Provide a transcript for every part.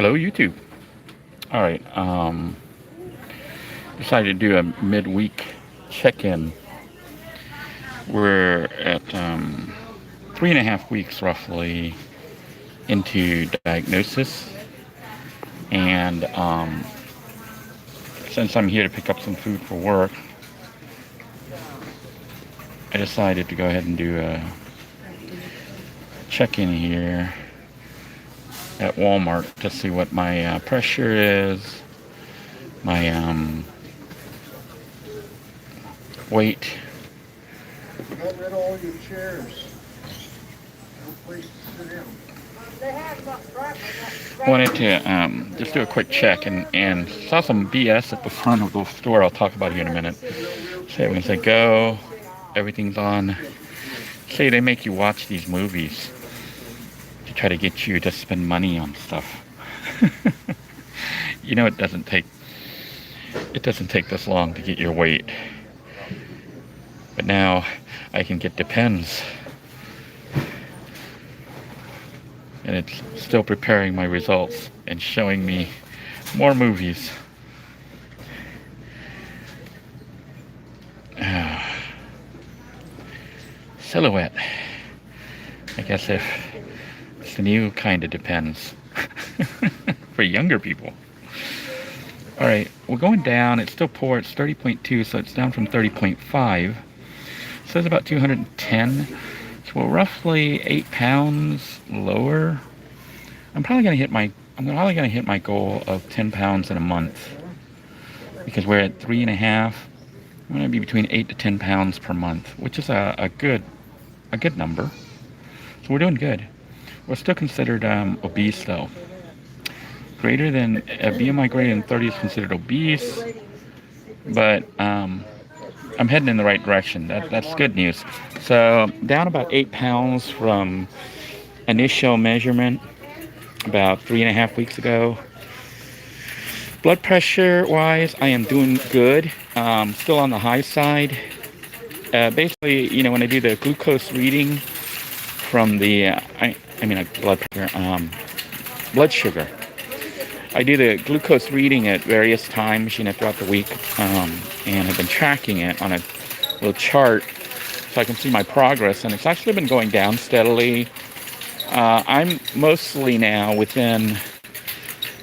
Hello, YouTube. All right. Decided to do a midweek check-in. We're at 3.5 weeks roughly into diagnosis, and since I'm here to pick up some food for work, I decided to go ahead and do a check-in here at Walmart to see what my pressure is, my weight. Get rid of all your chairs. No place to sit down. Wanted to just do a quick check and saw some BS at the front of the store I'll talk about here in a minute. So when they go, everything's on. Say they make you watch these movies to try to get you to spend money on stuff. You know, it doesn't take this long to get your weight. But now I can get Depends. And it's still preparing my results and showing me more movies. Silhouette. I guess if it's the new kind of Depends for younger people. All right, we're going down. It's still poor. It's 30.2, so it's down from 30.5. So it's about 210. So we're roughly 8 pounds lower. I'm probably gonna hit my goal of 10 pounds in a month, because we're at 3.5. I'm gonna be between 8 to 10 pounds per month, which is a good number. So we're doing good. We're still considered obese though. Greater than a BMI greater than 30 is considered obese, but I'm heading in the right direction. That's good news. So down about 8 pounds from initial measurement about 3.5 weeks ago. Blood pressure wise, I am doing good. Still on the high side. Basically, you know, when I do the glucose reading from the, blood sugar. I do the glucose reading at various times, you know, throughout the week, and I've been tracking it on a little chart so I can see my progress, and it's actually been going down steadily. I'm mostly now within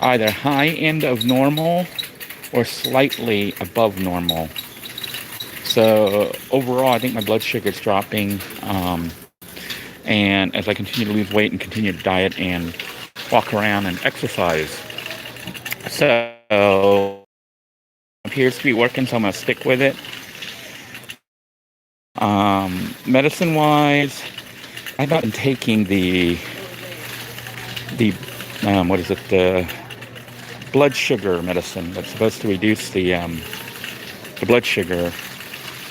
either high end of normal or slightly above normal. So overall, I think my blood sugar is dropping, and as I continue to lose weight and continue to diet and walk around and exercise. So appears to be working, so I'm gonna stick with it. Medicine wise, I've not been taking the blood sugar medicine that's supposed to reduce the blood sugar,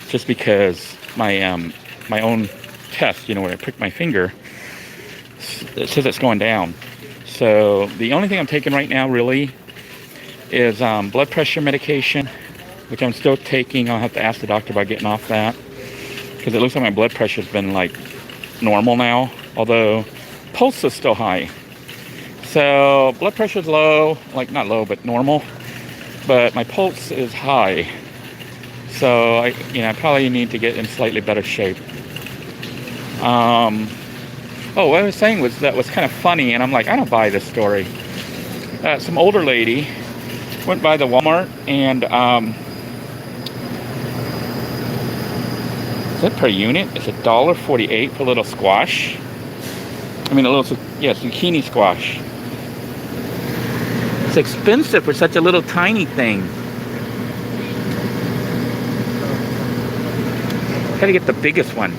just because my my own test, you know, where I prick my finger, it says it's going down. So the only thing I'm taking right now really is blood pressure medication, which I'm still taking. I'll have to ask the doctor about getting off that, because it looks like my blood pressure's been like normal now, although pulse is still high. So blood pressure's low, like not low, but normal, but my pulse is high. So I probably need to get in slightly better shape. Oh, what I was saying was that was kind of funny, and I'm like, I don't buy this story. Some older lady went by the Walmart, and is that per unit? It's $1.48 for a little squash. I mean, zucchini squash. It's expensive for such a little tiny thing. Gotta get the biggest one.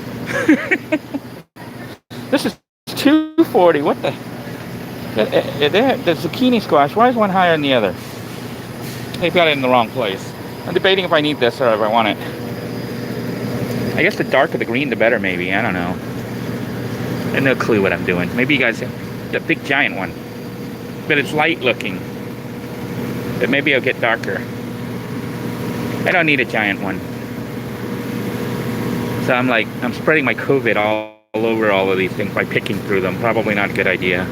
This is $2.40. What the? The zucchini squash. Why is one higher than the other? They've got it in the wrong place. I'm debating if I need this or if I want it. I guess the darker the green, the better, maybe. I don't know. I have no clue what I'm doing. Maybe you guys have the big giant one. But it's light looking. But maybe I'll get darker. I don't need a giant one. So I'm spreading my COVID all over all of these things by picking through them. Probably not a good idea.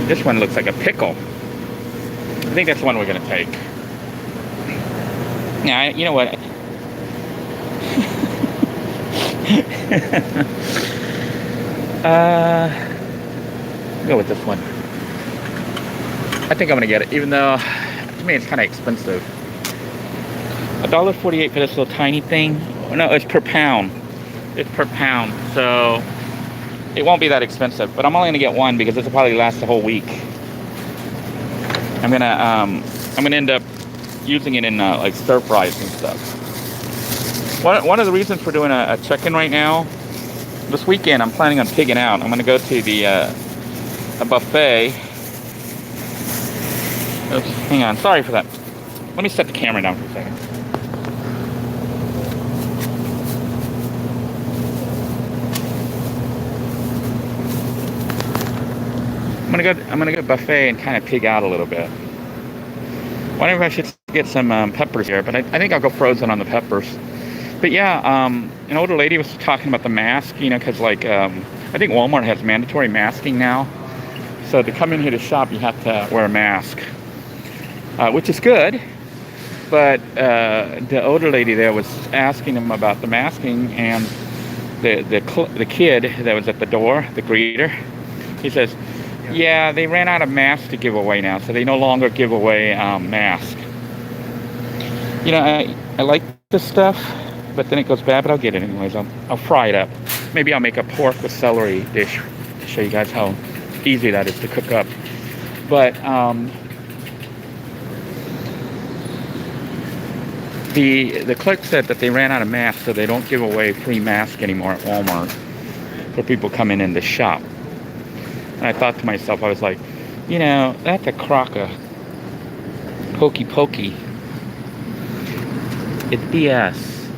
This one looks like a pickle. I think that's the one we're gonna take. Now, you know what? Go with this one. I think I'm gonna get it, even though to me it's kind of expensive. $1.48 for this little tiny thing. No, it's per pound. It's per pound, so it won't be that expensive. But I'm only gonna get one because this will probably last the whole week. I'm gonna end up using it in like stir fries and stuff. One of the reasons for doing a check-in right now, this weekend I'm planning on pigging out. I'm gonna go to the a buffet. Oops, hang on, sorry for that. Let me set the camera down for a second. I'm gonna go to buffet and kind of pig out a little bit. Wonder if I should get some peppers here, but I think I'll go frozen on the peppers. But yeah, an older lady was talking about the mask, you know, because like I think Walmart has mandatory masking now. So to come in here to shop, you have to wear a mask, which is good. But the older lady there was asking him about the masking, and the kid that was at the door, the greeter, he says, yeah, they ran out of masks to give away now, so they no longer give away masks. You know, I like this stuff, but then it goes bad, but I'll get it anyways. I'll fry it up. Maybe I'll make a pork with celery dish to show you guys how easy that is to cook up. But the clerk said that they ran out of masks, so they don't give away free masks anymore at Walmart for people coming in to shop. And I thought to myself, I was like, you know, that's a crock of hokey pokey. It's BS.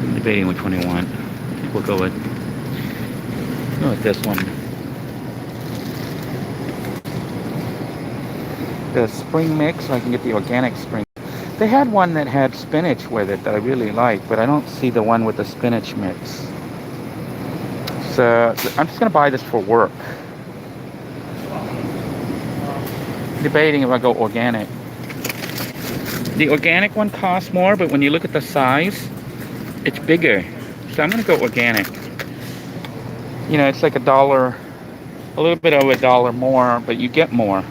I'm debating which one I want. I think we'll go with this one. The spring mix, so I can get the organic spring. They had one that had spinach with it that I really like, but I don't see the one with the spinach mix. So I'm just gonna buy this for work. Debating if I go organic. The organic one costs more, but when you look at the size, it's bigger. So I'm gonna go organic. You know, it's like $1, a little bit over $1 more, but you get more.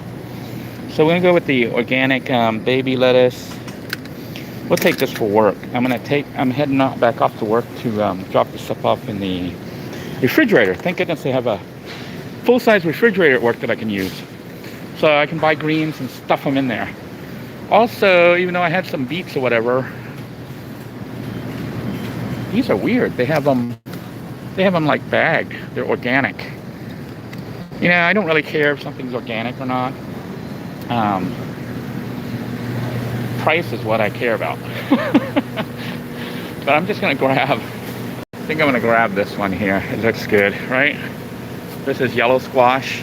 So we're gonna go with the organic baby lettuce. We'll take this for work. I'm heading back off to work to drop this stuff off in the refrigerator. Thank goodness they have a full-size refrigerator at work that I can use. So I can buy greens and stuff them in there. Also, even though I had some beets or whatever, these are weird. They have them like bagged. They're organic. You know, I don't really care if something's organic or not. Price is what I care about. But I'm just gonna grab, I think I'm gonna grab this one here. It looks good, right? This is yellow squash.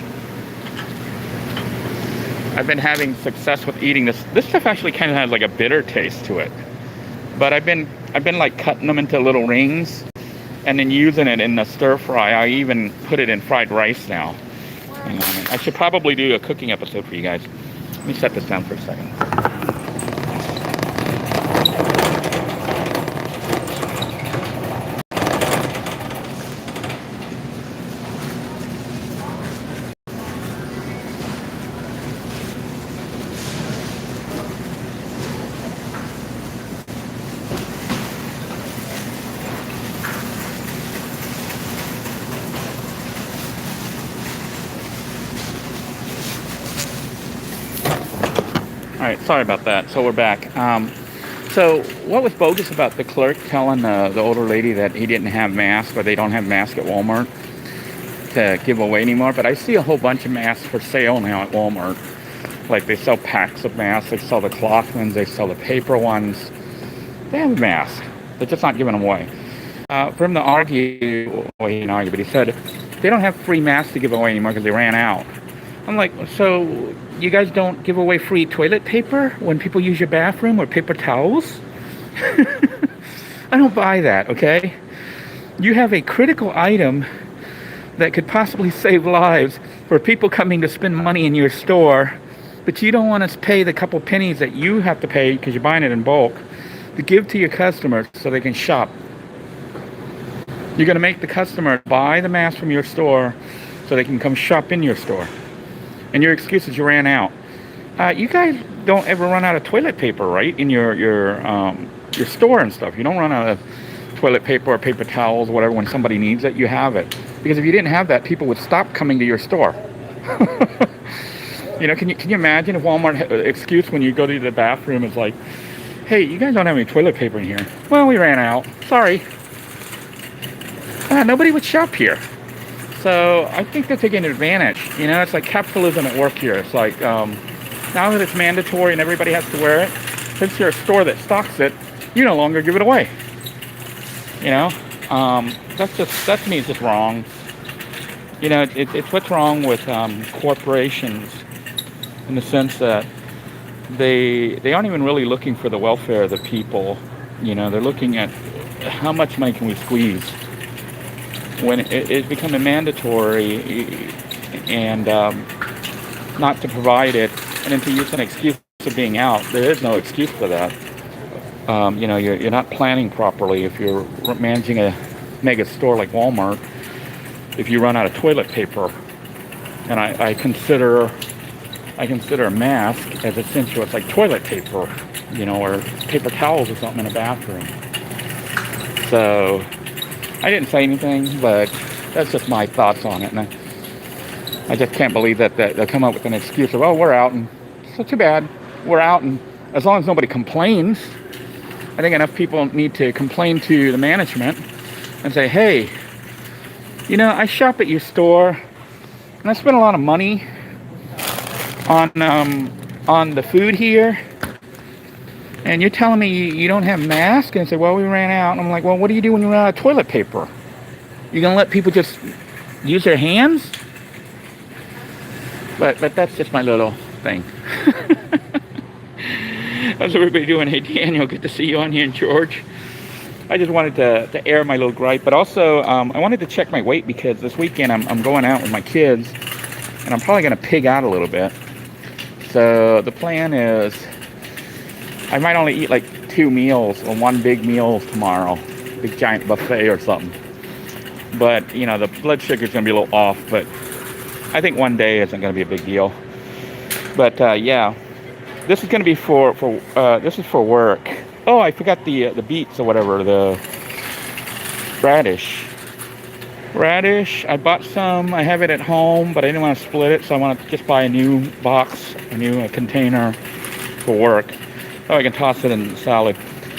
I've been having success with eating this. This stuff actually kind of has like a bitter taste to it. But I've been like cutting them into little rings and then using it in the stir fry. I even put it in fried rice now. Hang on. I should probably do a cooking episode for you guys. Let me set this down for a second. All right, sorry about that. So we're back. So what was bogus about the clerk telling the older lady that he didn't have masks, or they don't have masks at Walmart to give away anymore? But I see a whole bunch of masks for sale now at Walmart. Like they sell packs of masks. They sell the cloth ones. They sell the paper ones. They have masks. They're just not giving them away. For him to argue, well, he didn't argue, but he said they don't have free masks to give away anymore because they ran out. I'm like, so you guys don't give away free toilet paper when people use your bathroom, or paper towels? I don't buy that, okay? You have a critical item that could possibly save lives for people coming to spend money in your store, but you don't want to pay the couple pennies that you have to pay because you're buying it in bulk to give to your customers so they can shop. You're going to make the customer buy the mask from your store so they can come shop in your store. And your excuse is you ran out. You guys don't ever run out of toilet paper, right? In your store and stuff. You don't run out of toilet paper or paper towels or whatever when somebody needs it. You have it. Because if you didn't have that, people would stop coming to your store. You know, can you imagine if Walmart had an excuse when you go to the bathroom is like, hey, you guys don't have any toilet paper in here. Well, we ran out. Sorry. Nobody would shop here. So I think they're taking advantage. You know, it's like capitalism at work here. It's like, now that it's mandatory and everybody has to wear it, since you're a store that stocks it, you no longer give it away. You know, that to me is just wrong. You know, it's what's wrong with corporations in the sense that they aren't even really looking for the welfare of the people. You know, they're looking at how much money can we squeeze. When it's becoming mandatory and not to provide it, and then to use an excuse of being out, there is no excuse for that. You know, you're not planning properly if you're managing a mega store like Walmart. If you run out of toilet paper, and I consider a mask as essential. It's like toilet paper, you know, or paper towels or something in a bathroom. So I didn't say anything, but that's just my thoughts on it. And I just can't believe that they'll come up with an excuse of, oh, we're out, and so too bad, we're out, and as long as nobody complains. I think enough people need to complain to the management and say, hey, you know, I shop at your store and I spend a lot of money on the food here, and you're telling me you don't have masks? And say, well, we ran out. And I'm like, well, what do you do when you run out of toilet paper? You gonna let people just use their hands? But that's just my little thing. How's everybody doing? Hey, Daniel, good to see you on here, and George. I just wanted to air my little gripe, but also I wanted to check my weight because this weekend I'm going out with my kids, and I'm probably going to pig out a little bit. So the plan is I might only eat like 2 meals or 1 big meal tomorrow, big giant buffet or something. But, you know, the blood sugar is going to be a little off, but I think 1 day isn't going to be a big deal. But yeah, this is going to be this is for work. Oh, I forgot the beets or whatever, the radish. I bought some. I have it at home, but I didn't want to split it, so I want to just buy a new box, a new container for work. Oh, I can toss it in the salad.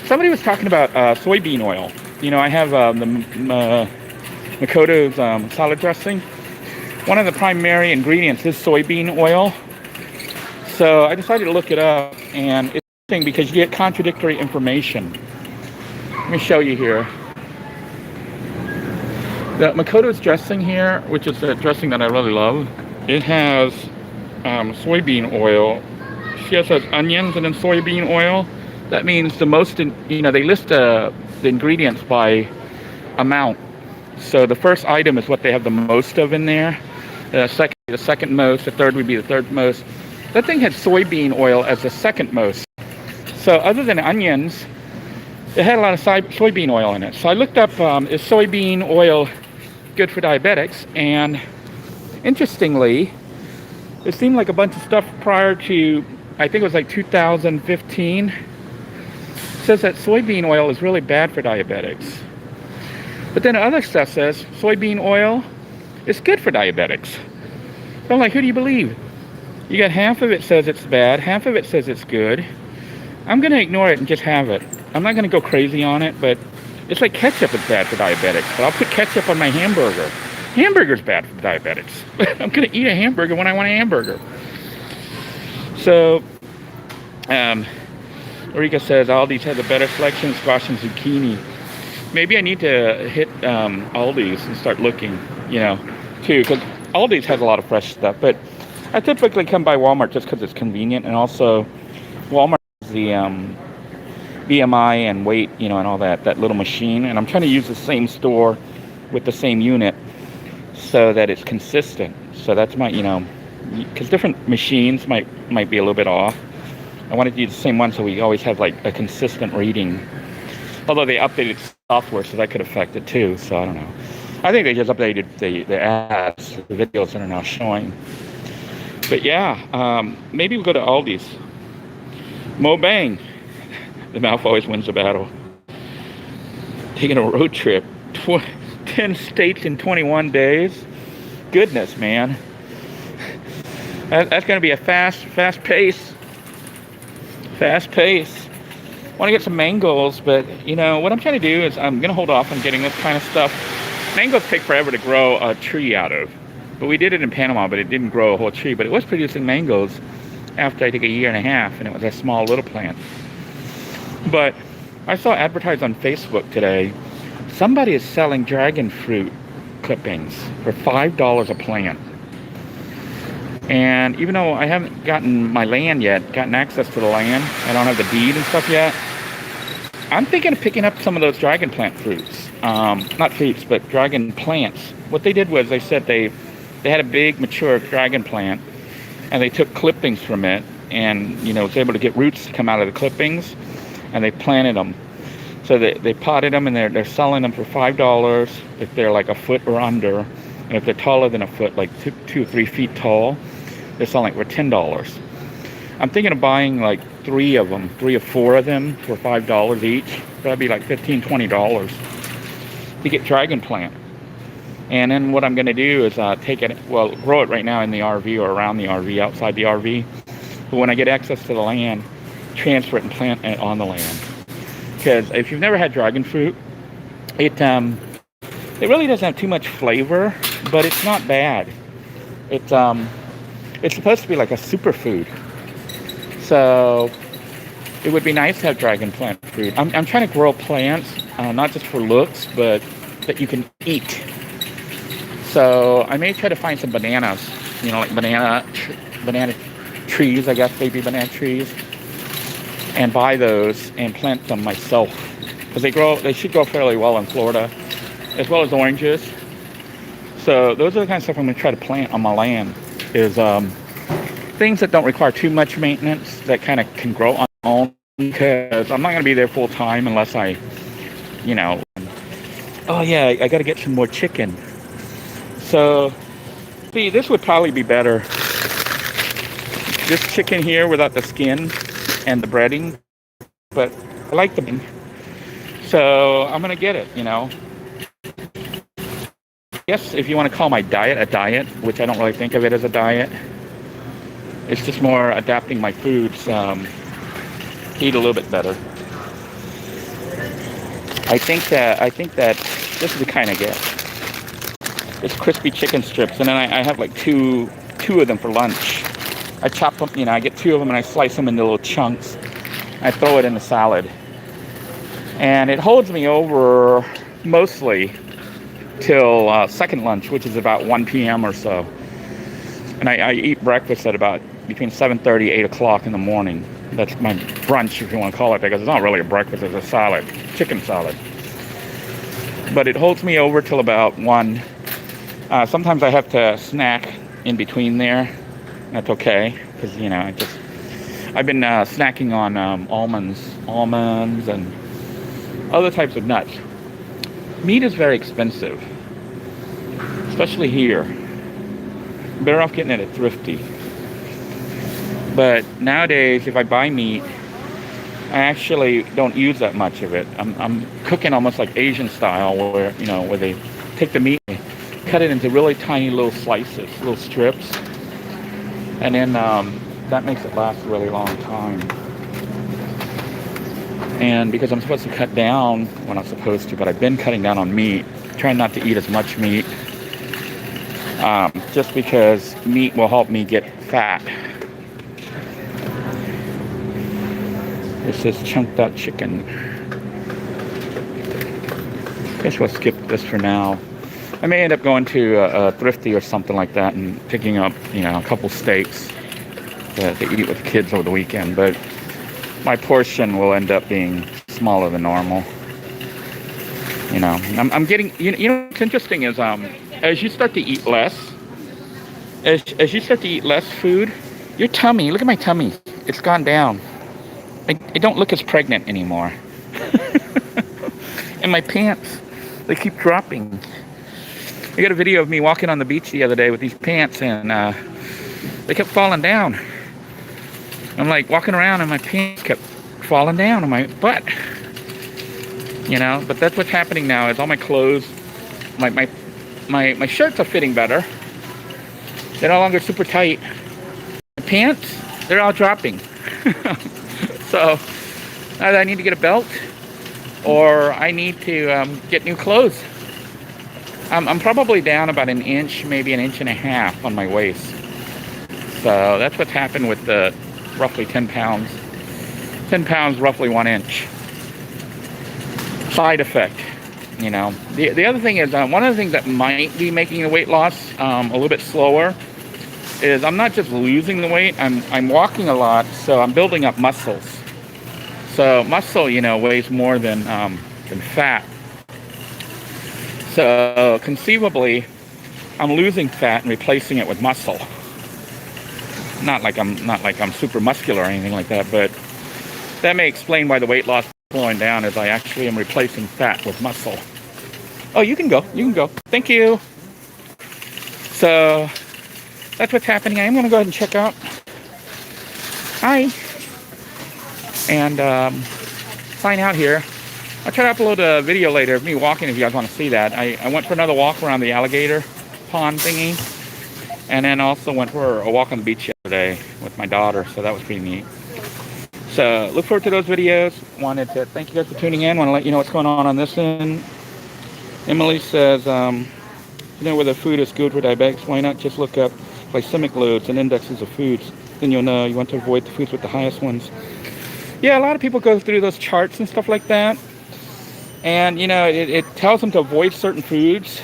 Somebody was talking about soybean oil. You know, I have the Makoto's salad dressing. One of the primary ingredients is soybean oil. So I decided to look it up, and it's interesting because you get contradictory information. Let me show you here. The Makoto's dressing here, which is a dressing that I really love, it has soybean oil. She has onions and then soybean oil. That means the most, you know, they list the ingredients by amount. So the first item is what they have the most of in there. The second most. The third would be the third most. That thing had soybean oil as the second most. So other than onions, it had a lot of soybean oil in it. So I looked up, is soybean oil good for diabetics? And interestingly, it seemed like a bunch of stuff prior to, I think it was like 2015, says that soybean oil is really bad for diabetics. But then other stuff says soybean oil is good for diabetics. So I'm like, who do you believe? You got half of it says it's bad, half of it says it's good. I'm going to ignore it and just have it. I'm not going to go crazy on it, but it's like ketchup is bad for diabetics. But I'll put ketchup on my hamburger. Hamburger's bad for diabetics. I'm going to eat a hamburger when I want a hamburger. So, Eureka says Aldi's has a better selection of squash and zucchini. Maybe I need to hit Aldi's and start looking, you know, too. Because Aldi's has a lot of fresh stuff. But I typically come by Walmart just because it's convenient. And also, Walmart has the BMI and weight, you know, and all that little machine. And I'm trying to use the same store with the same unit so that it's consistent. So that's my, because different machines might be a little bit off. I wanted to use the same one so we always have like a consistent reading. Although they updated software, so that could affect it too. So I don't know. I think they just updated the ads, the videos that are now showing. But yeah, maybe we'll go to Aldi's. MoBang. The mouth always wins the battle. Taking a road trip. 10 states in 21 days. Goodness, man. That's going to be a fast pace. Fast pace. I want to get some mangoes, but what I'm trying to do is I'm going to hold off on getting this kind of stuff. Mangoes take forever to grow a tree out of. But we did it in Panama, but it didn't grow a whole tree. But it was producing mangoes after I think a year and a half, and it was a small little plant. But I saw advertised on Facebook today, somebody is selling dragon fruit clippings for $5 a plant. And even though I haven't gotten my land yet, gotten access to the land, I don't have the deed and stuff yet, I'm thinking of picking up some of those dragon plant fruits. Not fruits, but dragon plants. What they did was they said they had a big mature dragon plant, and they took clippings from it, and was able to get roots to come out of the clippings, and they planted them. So they potted them, and they're selling them for $5 if they're like a foot or under, and if they're taller than a foot, like 2 or 3 feet tall, they're selling for $10. I'm thinking of buying like 3 or 4 of them for $5 each. That'd be like $15-20 to get dragon plant. And then what I'm going to do is grow it right now in the RV or around the RV, outside the RV. But when I get access to the land, transfer it and plant it on the land. Because if you've never had dragon fruit, it really doesn't have too much flavor, but it's not bad. It's supposed to be like a superfood. So it would be nice to have dragon plant fruit. I'm trying to grow plants, not just for looks, but that you can eat. So I may try to find some bananas, like banana trees, I guess, baby banana trees, and buy those and plant them myself. Because they should grow fairly well in Florida, as well as oranges. So those are the kind of stuff I'm going to try to plant on my land, is things that don't require too much maintenance, that kind of can grow on their own, because I'm not going to be there full time unless I, oh yeah, I got to get some more chicken. So, see, this would probably be better. This chicken here without the skin and the breading, but I like the bean. So I'm going to get it, Yes, if you want to call my diet a diet, which I don't really think of it as a diet. It's just more adapting my foods to eat a little bit better. I think that this is the kind I get. It's crispy chicken strips, and then I have like two of them for lunch. I chop them, I get 2 of them and I slice them into little chunks. I throw it in the salad. And it holds me over mostly till second lunch, which is about 1 p.m. or so. And I eat breakfast at about between 7:30, 8 o'clock in the morning. That's my brunch, if you want to call it, because it's not really a breakfast, it's a salad, chicken salad. But it holds me over till about 1. Sometimes I have to snack in between there. That's okay, because I've been snacking on almonds and other types of nuts. Meat is very expensive, especially here. Better off getting it at Thrifty. But nowadays, if I buy meat, I actually don't use that much of it. I'm cooking almost like Asian style, where they take the meat, cut it into really tiny little slices, little strips, and then that makes it last a really long time. And because I'm supposed to cut down, well, not supposed to, but I've been cutting down on meat, trying not to eat as much meat, just because meat will help me get fat. This is chunked out chicken. Guess we'll skip this for now. I may end up going to a Thrifty or something like that and picking up, a couple steaks to eat with the kids over the weekend. But my portion will end up being smaller than normal. I'm getting, what's interesting is as you start to eat less, as you start to eat less food, your tummy, look at my tummy, it's gone down. I don't look as pregnant anymore. And my pants, they keep dropping. I got a video of me walking on the beach the other day with these pants, and they kept falling down. I'm like walking around and my pants kept falling down on my butt. You know, but that's what's happening now is all my clothes, my shirts are fitting better. They're no longer super tight. My pants, they're all dropping. So either I need to get a belt or I need to get new clothes. I'm probably down about an inch, maybe an inch and a half on my waist. So that's what's happened with the roughly 10 pounds. 10 pounds, roughly 1 inch. Side effect, you know. The other thing is, one of the things that might be making the weight loss a little bit slower is I'm not just losing the weight, I'm walking a lot, so I'm building up muscles. So muscle, you know, weighs more than fat. So conceivably, I'm losing fat and replacing it with muscle. Not like I'm super muscular or anything like that, but that may explain why the weight loss is slowing down, as I actually am replacing fat with muscle. Oh, you can go. You can go. Thank you. So that's what's happening. I am going to go ahead and check out. Hi. And sign out here. I'll try to upload a video later of me walking if you guys want to see that. I went for another walk around the alligator pond thingy. And then also went for a walk on the beach yesterday with my daughter. So that was pretty neat. So look forward to those videos. Wanted to thank you guys for tuning in. Want to let you know what's going on this end. Emily says, you know, whether food is good for diabetics, why not just look up glycemic loads and indexes of foods? Then you'll know you want to avoid the foods with the highest ones. Yeah, a lot of people go through those charts and stuff like that. And, you know, it tells them to avoid certain foods.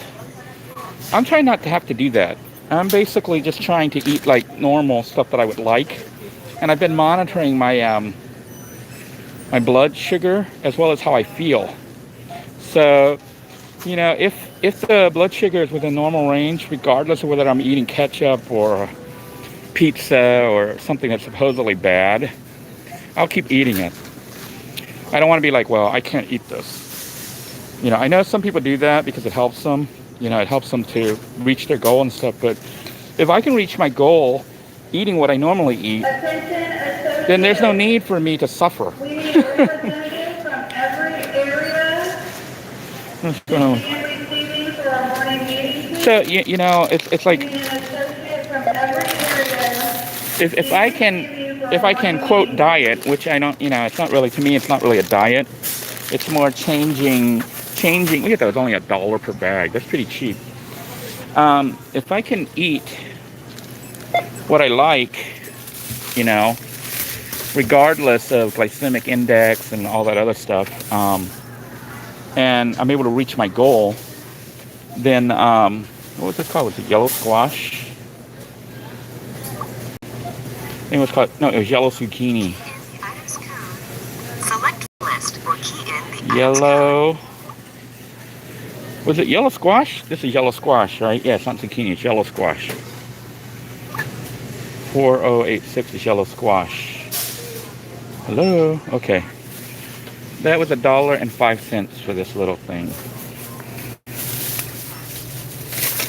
I'm trying not to have to do that. I'm basically just trying to eat like normal stuff that I would like. And I've been monitoring my my blood sugar as well as how I feel. So, you know, if the blood sugar is within normal range, regardless of whether I'm eating ketchup or pizza or something that's supposedly bad, I'll keep eating it. I don't want to be like, well, I can't eat this. You know, I know some people do that because it helps them. You know, it helps them to reach their goal and stuff. But if I can reach my goal eating what I normally eat, then there's no need for me to suffer. We need representatives from every area. What's going on? And receiving for our morning meeting. So, you know, it's like, We need an associate from every area. if I can quote diet, which I don't, you know, it's not really, to me, it's not really a diet. It's more changing, look at that, it's only $1 per bag. That's pretty cheap. If I can eat what I like, you know, regardless of glycemic index and all that other stuff, and I'm able to reach my goal, then, what was this called? Was it yellow squash? I think it was called, no, it was yellow zucchini. Select list or key in the Yellow. Was it yellow squash? This is yellow squash, right? Yeah, it's not zucchini, it's yellow squash. 4086 is yellow squash. Hello? Okay. That was $1.05 for this little thing.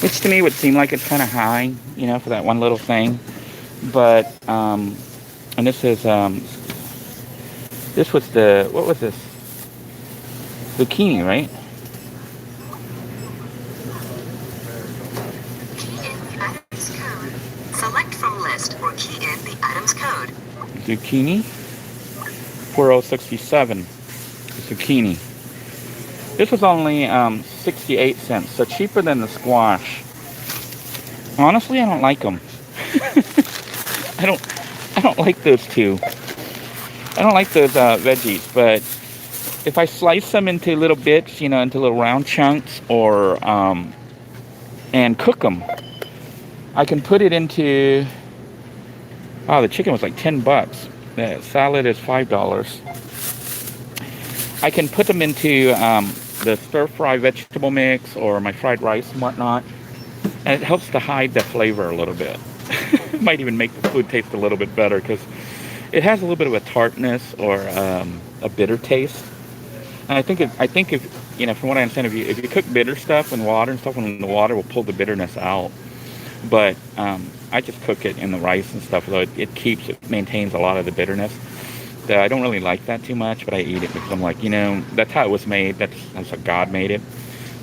Which to me would seem like it's kind of high, you know, for that one little thing. But, and this is, this was the, what was this? Zucchini, right? items code. Select from list or key in the item's code. Zucchini. 4067. Zucchini. This was only 68 cents, so cheaper than the squash. Honestly, I don't like them. I don't like those two. I don't like those veggies, but if I slice them into little bits, you know, into little round chunks, or and cook them, I can put it into. Oh, the chicken was like $10. The salad is $5. I can put them into the stir-fry vegetable mix or my fried rice and whatnot. And it helps to hide the flavor a little bit. It might even make the food taste a little bit better because it has a little bit of a tartness or a bitter taste. And I think if you know, from what I understand, if you cook bitter stuff in water and stuff, when the water will pull the bitterness out. But I just cook it in the rice and stuff, so it maintains a lot of the bitterness. So I don't really like that too much, but I eat it because I'm like, you know, that's how it was made. That's how God made it.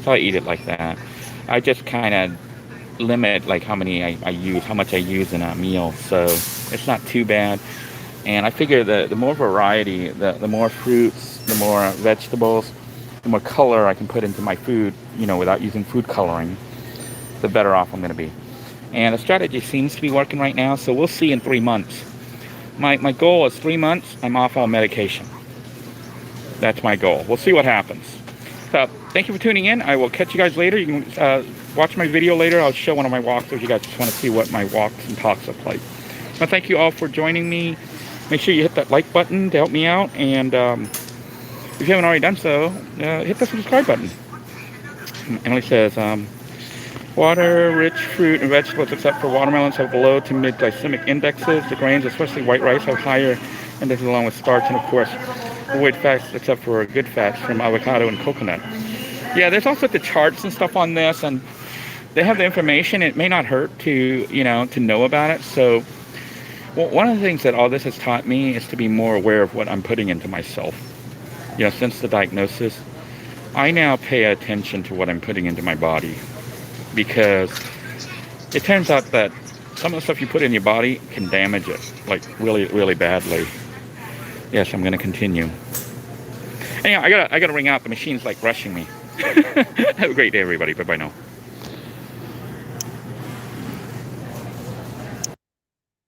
So I eat it like that. I just kind of limit like how much I use in a meal, so it's not too bad. And I figure the more variety, the more fruits, the more vegetables, the more color I can put into my food, you know, without using food coloring, the better off I'm going to be. And the strategy seems to be working right now, so we'll see in 3 months. My goal is 3 months, I'm off all medication. That's my goal. We'll see what happens. So, thank you for tuning in. I will catch you guys later. You can watch my video later. I'll show one of my walks if you guys just want to see what my walks and talks look like. Well, thank you all for joining me. Make sure you hit that like button to help me out. And if you haven't already done so, hit the subscribe button. Emily says, water-rich fruit and vegetables except for watermelons have low to mid glycemic indexes. The grains, especially white rice, have higher indexes along with starch. And of course, avoid fats except for good fats from avocado and coconut. Yeah, there's also the charts and stuff on this, and they have the information. It may not hurt to, you know, to know about it. So, well, one of the things that all this has taught me is to be more aware of what I'm putting into myself. You know, since the diagnosis, I now pay attention to what I'm putting into my body, because it turns out that some of the stuff you put in your body can damage it, like really, really badly. Yes, I'm going to continue. Anyhow, I gotta ring out. The machine's like rushing me. Have a great day, everybody. Bye-bye now.